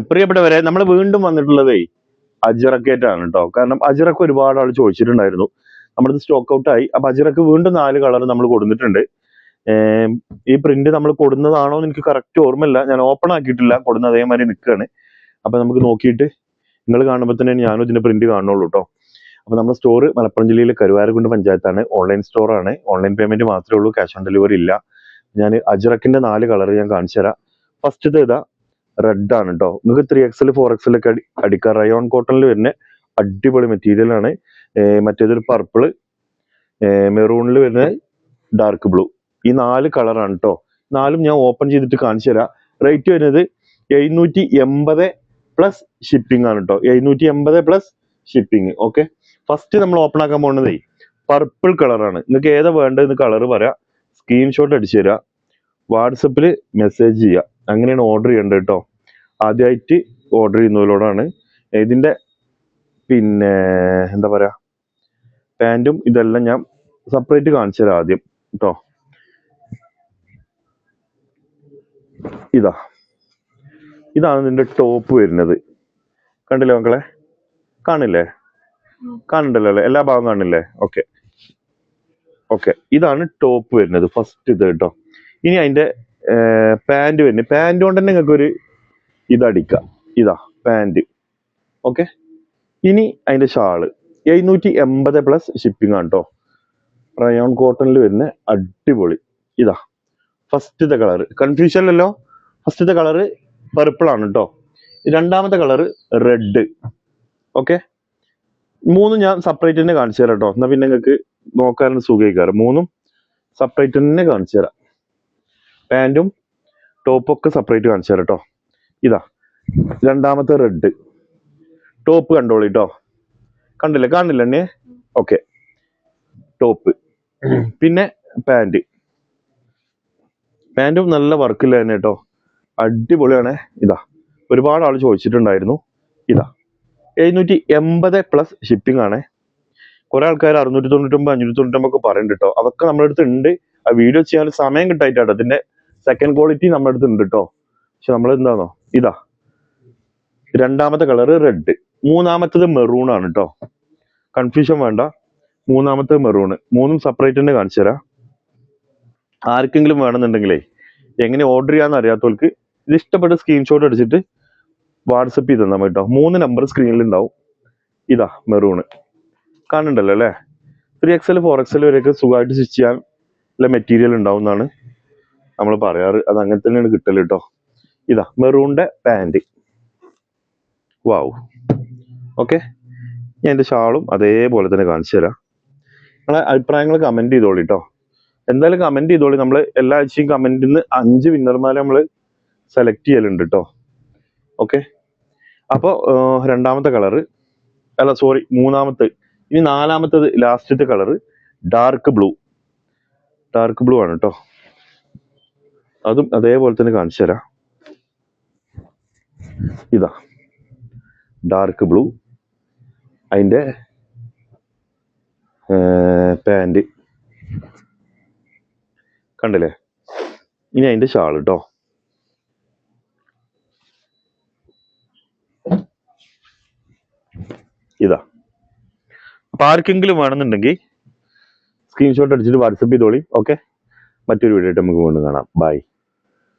പ്രിയപ്പെട്ടവരെ, നമ്മൾ വീണ്ടും വന്നിട്ടുള്ളതേ അജിറക്കേറ്റാണ് കേട്ടോ. കാരണം അജിറക്ക് ഒരുപാട് ആൾ ചോദിച്ചിട്ടുണ്ടായിരുന്നു, നമ്മുടെ സ്റ്റോക്ക് ഔട്ട് ആയി. അപ്പൊ അജിറക്ക് വീണ്ടും 4 കളർ നമ്മൾ കൊടുത്തിട്ടുണ്ട്. ഈ പ്രിന്റ് നമ്മൾ കൊടുന്നതാണോ എന്ന് എനിക്ക് കറക്റ്റ് ഓർമ്മയില്ല, ഞാൻ ഓപ്പൺ ആക്കിയിട്ടില്ല, കൊടുന്ന അതേമാതിരി നിൽക്കുകയാണ്. അപ്പൊ നമുക്ക് നോക്കിയിട്ട് നിങ്ങൾ കാണുമ്പോൾ തന്നെ ഞാനും ഇതിന്റെ പ്രിന്റ് കാണുള്ളൂ കേട്ടോ. അപ്പൊ നമ്മുടെ സ്റ്റോർ മലപ്പുറം ജില്ലയിലെ കരുവാരക്കുണ്ട് പഞ്ചായത്താണ്. ഓൺലൈൻ സ്റ്റോർ ആണ്. ഓൺലൈൻ പേയ്മെന്റ് മാത്രമേ ഉള്ളൂ, ക്യാഷ് ഓൺ ഡെലിവറി ഇല്ല. ഞാൻ അജിറക്കിന്റെ 4 കളർ ഞാൻ കാണിച്ചു തരാം. ഫസ്റ്റത്തെ ഇതാ റെഡ് ആണ് കേട്ടോ. നിങ്ങൾക്ക് 3XL 4XL ഒക്കെ അടിക്കാം. റയോൺ കോട്ടണിൽ വരുന്ന അടിപൊളി മെറ്റീരിയൽ ആണ്. മറ്റേതൊരു പർപ്പിള്, മെറൂണിൽ വരുന്ന ഡാർക്ക് ബ്ലൂ, ഈ 4 കളറാണ് കേട്ടോ. 4ഉം ഞാൻ ഓപ്പൺ ചെയ്തിട്ട് കാണിച്ചു തരാം. റേറ്റ് വരുന്നത് 780 പ്ലസ് ഷിപ്പിംഗ് ആണ് കേട്ടോ. 780 പ്ലസ് ഷിപ്പിംഗ്. ഓക്കെ, ഫസ്റ്റ് നമ്മൾ ഓപ്പൺ ആക്കാൻ പോകുന്നത് പർപ്പിൾ കളറാണ്. നിങ്ങൾക്ക് ഏതാ വേണ്ടതെന്ന് കളർ പറയാം, സ്ക്രീൻഷോട്ട് അടിച്ചു തരാം, വാട്സപ്പിൽ മെസ്സേജ് ചെയ്യുക. അങ്ങനെയാണ് ഓർഡർ ചെയ്യേണ്ടത് കേട്ടോ. ആദ്യമായിട്ട് ഓർഡർ ചെയ്യുന്നവരോടാണ്. ഇതിന്റെ പിന്നെ എന്താ പറയാ, പാൻറ്റും ഇതെല്ലാം ഞാൻ സെപ്പറേറ്റ് കാണിച്ചു തരാം ആദ്യം കേട്ടോ. ഇതാണ് ഇതിന്റെ ടോപ്പ് വരുന്നത്. കണ്ടില്ലേ മക്കളെ? കാണില്ലേ? കാണണ്ടല്ലോ അല്ലേ? എല്ലാ ഭാഗം കാണില്ലേ? ഓക്കെ ഓക്കെ, ഇതാണ് ടോപ്പ് വരുന്നത്, ഫസ്റ്റ് ഇത് കേട്ടോ. ഇനി അതിന്റെ പാൻറ് വരുന്നത്, പാൻറ് കൊണ്ട് തന്നെ നിങ്ങൾക്ക് ഒരു ഇതടിക്കാം. ഇതാ പാൻറ്. ഓക്കെ, ഇനി അതിന്റെ ഷാള് 780 പ്ലസ് ഷിപ്പിംഗ് ആണ് കേട്ടോ. റയോൺ കോട്ടണിൽ വരുന്ന അടിപൊളി. ഇതാ ഫസ്റ്റത്തെ കളർ, കൺഫ്യൂഷനല്ലോ. ഫസ്റ്റത്തെ കളറ് പർപ്പിൾ ആണ് കേട്ടോ. രണ്ടാമത്തെ കളറ് റെഡ്. ഓക്കെ, 3 ഞാൻ സെപ്പറേറ്റ് തന്നെ കാണിച്ചു തരാം കേട്ടോ. എന്നാ പിന്നെ നിങ്ങൾക്ക് നോക്കാനും സുഖമായിക്കാറ്. 3ഉം സെപ്പറേറ്റ് തന്നെ കാണിച്ചു തരാം. പാൻറ്റും ടോപ്പൊക്കെ സെപ്പറേറ്റ് കാണിച്ചു തരാം കേട്ടോ. ഇതാ രണ്ടാമത്തെ റെഡ് ടോപ്പ്, കണ്ടോളി കേട്ടോ. കണ്ടില്ലേ? കാണില്ല എന്നെ? Okay, top. പിന്നെ പാൻറ്റും നല്ല വർക്കില്ല തന്നെ കേട്ടോ, അടിപൊളിയാണ്. ഇതാ ഒരുപാട് ആൾ ചോദിച്ചിട്ടുണ്ടായിരുന്നു. ഇതാ 780 പ്ലസ് ഷിപ്പിംഗ് ആണ്. കുറെ ആൾക്കാർ 699 599 ഒക്കെ പറയുന്നുണ്ട് കേട്ടോ. അതൊക്കെ നമ്മുടെ അടുത്ത് ഉണ്ട്. ആ വീഡിയോ ചെയ്യാൻ സമയം കിട്ടായിട്ടാട്ടോ. അതിന്റെ സെക്കൻഡ് ക്വാളിറ്റി നമ്മുടെ അടുത്ത് ഉണ്ട് കേട്ടോ. പക്ഷെ നമ്മൾ എന്താണോ, ഇതാ രണ്ടാമത്തെ കളറ് റെഡ്, മൂന്നാമത്തത് മെറൂൺ ആണ് കേട്ടോ. കൺഫ്യൂഷൻ വേണ്ട, മൂന്നാമത്തെ മെറൂണ്. 3ഉം സെപ്പറേറ്റ് തന്നെ കാണിച്ചു തരാം. ആർക്കെങ്കിലും വേണമെന്നുണ്ടെങ്കിലേ, എങ്ങനെ ഓർഡർ ചെയ്യാന്ന് അറിയാത്തവർക്ക് ഇത് ഇഷ്ടപ്പെട്ട സ്ക്രീൻഷോട്ട് അടിച്ചിട്ട് വാട്സപ്പ് ചെയ്ത് തന്നാൽ മതി കേട്ടോ. 3 നമ്പർ സ്ക്രീനിൽ ഉണ്ടാവും. ഇതാ മെറൂണ്, കാണുന്നുണ്ടല്ലോ അല്ലേ? 3XL 4XL വരെയൊക്കെ സുഖമായിട്ട് സ്റ്റിച്ച് ചെയ്യാൻ ഉള്ള മെറ്റീരിയൽ ഉണ്ടാവും എന്നാണ് നമ്മൾ പറയാറ്. അത് അങ്ങനെ തന്നെയാണ് കിട്ടല് കേട്ടോ. ഇതാ മെറൂണിന്റെ പാൻറ്. വാവ്. ഓക്കെ, ഞാൻ എൻ്റെ ഷാളും അതേപോലെ തന്നെ കാണിച്ചു തരാം. നിങ്ങളെ അഭിപ്രായങ്ങൾ കമന്റ് ചെയ്തോളി കേട്ടോ. എന്തായാലും കമന്റ് ചെയ്തോളി. നമ്മൾ എല്ലാ ആഴ്ചയും കമന്റിൽ നിന്ന് 5 വിന്നർമാരെ നമ്മൾ സെലക്ട് ചെയ്യലുണ്ട് കേട്ടോ. ഓക്കെ, അപ്പോൾ രണ്ടാമത്തെ കളറ്, അല്ല സോറി, മൂന്നാമത്തെ. ഇനി നാലാമത്തത് ലാസ്റ്റത്തെ കളറ് ഡാർക്ക് ബ്ലൂ ആണ് കേട്ടോ. അതും അതേപോലെ തന്നെ കാണിച്ചു തരാം. ഇതാ ഡാർക്ക് ബ്ലൂ, അതിൻ്റെ പാൻറ് കണ്ടില്ലേ? ഇനി അതിന്റെ ഷാൾ കേട്ടോ. ഇതാ. അപ്പൊ ആർക്കെങ്കിലും വേണമെന്നുണ്ടെങ്കിൽ സ്ക്രീൻഷോട്ട് അടിച്ചിട്ട് വാട്സപ്പ് ചെയ്തോളി. ഓക്കെ, മറ്റൊരു വീഡിയോ ആയിട്ട് നമുക്ക് വീണ്ടും കാണാം. ബൈ.